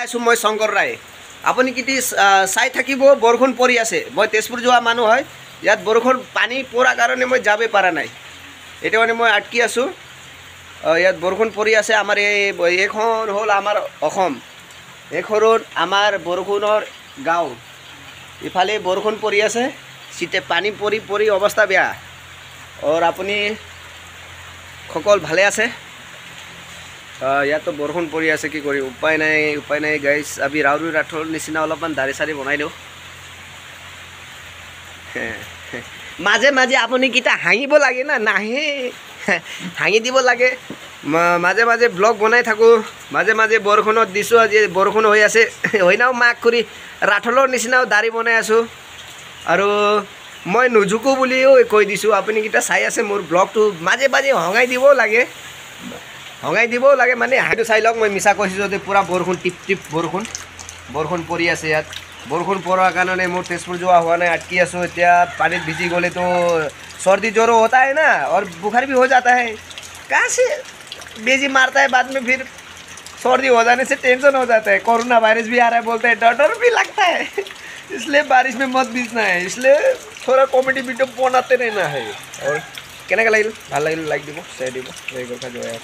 আছোঁ মই শংকৰ ৰায়। আপুনি কিটি চাই থাকিব বৰষুণ পৰি আছে। মই তেজপুৰ যোৱা মানুহ হয়। ইয়াত বৰষুণ পানী পৰাৰ কাৰণে মই যাবই পৰা নাই। এতিয়া মানে মই আটকি আছোঁ। ইয়াত বৰষুণ পৰি আছে। আমাৰ এইখন হ'ল আমাৰ অসম। এইখনত আমাৰ বৰষুণৰ গাঁও। ইফালে বৰষুণ পৰি আছে, চিটে পানী পৰি পৰি অৱস্থা বেয়া। আৰু আপুনি সকল ভালে আছে? ইয়াতো বৰষুণ পৰি আছে, কি কৰি উপায় নাই গাইজ। আমি ৰাউৰী ৰাঠৰ নিচিনা অলপমান দাড়ি চাৰি বনাই দিওঁ। মাজে মাজে আপুনি কিটা হাঁহিব লাগে না, নাহে হাঁহি দিব লাগে। মাজে মাজে ব্লগ বনাই থাকোঁ, মাজে মাজে বৰষুণত দিছোঁ। আজি বৰষুণ হৈ আছে, হৈনাও মাক কৰি ৰাঠলৰ নিচিনাও দাড়ি বনাই আছোঁ। আৰু মই নুজুকো বুলিও কৈ দিছোঁ। আপুনি কিটা চাই আছে মোৰ ব্লগটো, মাজে মাজে হঙাই দিবও লাগে, মানে হাঁহিটো চাই লওক। মই মিছা কৈছোঁ যদি পূৰা বৰষুণ টিপ টিপ বৰষুণ পৰি আছে। ইয়াত বৰষুণ পৰাৰ কাৰণে মোৰ তেজপুৰ যোৱা হোৱা নাই, আটকি আছোঁ। এতিয়া পানীত ভিজি গ'লেতো सर्दी जोर होता है ना, और बुखार भी हो जाता है। कहाँ से बेजी मारता है, बाद में फिर सर्दी हो जाने से टेंशन हो जाता है। कोरोना वायरस भी आ रहा है बोलते हैं, डर भी लगता है। इसलिए बारिश में मत भीजना है, इसलिए थोड़ा कॉमेडी वीडियो बनाते रहना है। और कहने का लाइक दिवो, शेयर दिवो, जो है